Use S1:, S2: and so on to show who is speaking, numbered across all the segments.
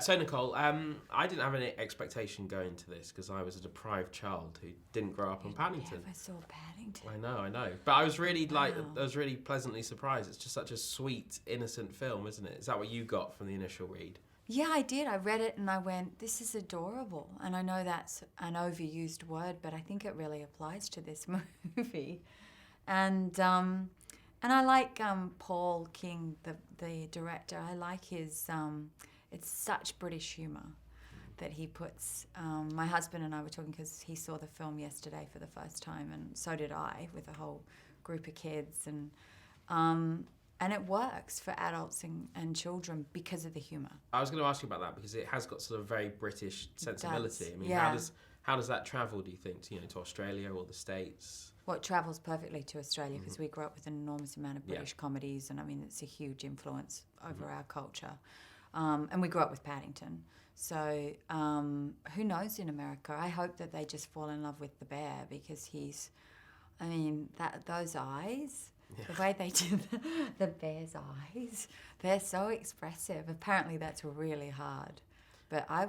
S1: So Nicole, I didn't have any expectation going to this because I was a deprived child who didn't grow up on Paddington.
S2: I saw Paddington.
S1: I know. But I was really I was really pleasantly surprised. It's just such a sweet, innocent film, isn't it? Is that what you got from the initial read?
S2: Yeah, I did. I read it and I went, this is adorable. And I know that's an overused word, but I think it really applies to this movie. And I like Paul King, the director. I like his, it's such British humour that he puts. My husband and I were talking because he saw the film yesterday for the first time, and so did I, with a whole group of kids. And it works for adults and children because of the humour.
S1: I was going to ask you about that because it has got sort of very British sensibility. I mean,
S2: yeah.
S1: how does that travel, do you think, to Australia or the States?
S2: Well, it travels perfectly to Australia because we grew up with an enormous amount of British comedies, and I mean, it's a huge influence over our culture. And we grew up with Paddington. So who knows in America? I hope that they just fall in love with the bear because those eyes... Yeah. The way they do the bear's eyes, they're so expressive. Apparently that's really hard. But I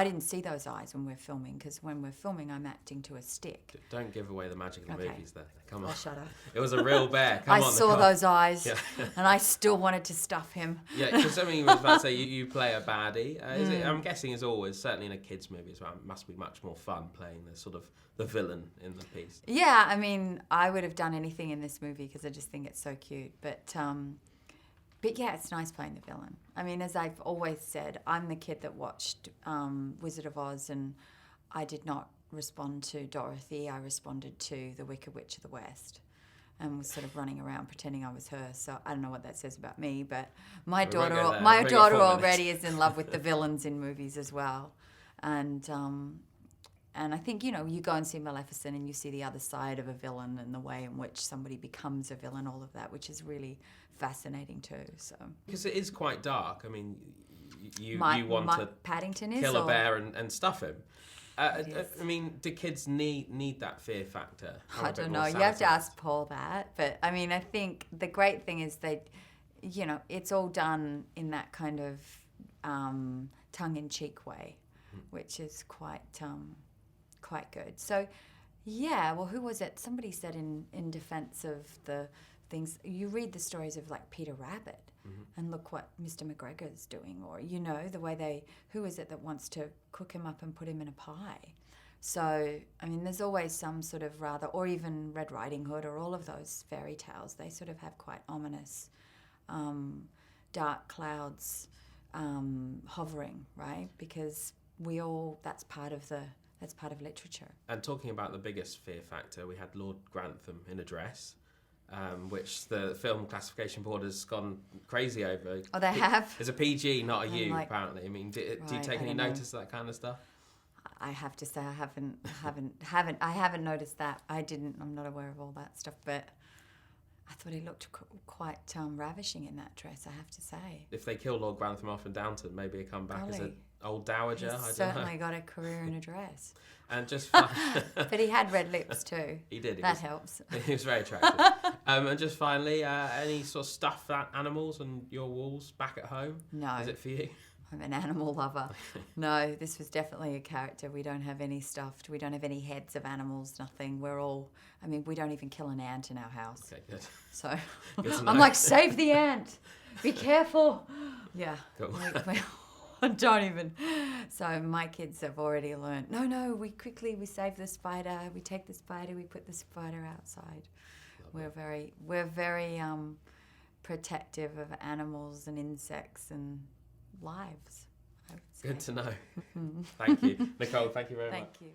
S2: didn't see those eyes when we're filming, because when we're filming, I'm acting to a stick.
S1: Don't give away the magic of the movies there. Come on.
S2: I'll shut up.
S1: It was a real bear. Come
S2: I
S1: on,
S2: saw those eyes,
S1: yeah.
S2: and I still wanted to stuff him.
S1: Yeah, because I was about to say, you play a baddie. I'm guessing as always, certainly in a kids' movie as well, it must be much more fun playing the villain in the piece.
S2: Yeah, I mean, I would have done anything in this movie because I just think it's so cute. But yeah, it's nice playing the villain. I mean, as I've always said, I'm the kid that watched Wizard of Oz, and I did not respond to Dorothy. I responded to the Wicked Witch of the West, and was sort of running around pretending I was her. So I don't know what that says about me, but my daughter already is in love with the villains in movies as well. And I think, you go and see Maleficent and you see the other side of a villain and the way in which somebody becomes a villain, all of that, which is really fascinating too. So
S1: because it is quite dark. I mean, you want to
S2: Paddington
S1: kill a bear and stuff him. I mean, do kids need that fear factor?
S2: I don't know. You have to ask Paul that. But I mean, I think the great thing is it's all done in that kind of tongue-in-cheek way, which is quite good. So, yeah, well, who was it? Somebody said in defense of the things, you read the stories of like Peter Rabbit and look what Mr. McGregor's doing, or, the way who is it that wants to cook him up and put him in a pie? So, I mean, there's always some sort of or even Red Riding Hood or all of those fairy tales, they sort of have quite ominous dark clouds hovering, right? Because that's part of literature.
S1: And talking about the biggest fear factor, we had Lord Grantham in a dress, which the Film Classification Board has gone crazy over.
S2: Oh, they have?
S1: It's a PG, not a U, apparently. I mean, do you take any notice of that kind of stuff?
S2: I have to say I haven't noticed that. I'm not aware of all that stuff, but I thought he looked quite ravishing in that dress, I have to say.
S1: If they kill Lord Grantham off in Downton, maybe he'll come back as an old dowager.
S2: He's
S1: I don't know.
S2: Certainly got a career in a dress.
S1: And just
S2: but he had red lips too.
S1: He did.
S2: That helps.
S1: He was very attractive. And just finally, any sort of stuffed animals on your walls back at home?
S2: No.
S1: Is it for you?
S2: I'm an animal lover. No, this was definitely a character. We don't have any stuffed. We don't have any heads of animals, nothing. We don't even kill an ant in our house.
S1: Okay, good.
S2: So
S1: good
S2: I'm like, save the ant. Be careful. Yeah.
S1: Cool.
S2: Don't even. So my kids have already learned, no, we save the spider. We take the spider, we put the spider outside. Lovely. We're very protective of animals and insects and lives, I would say.
S1: Good to know. Thank you. Nicole, thank you very much.
S2: Thank you.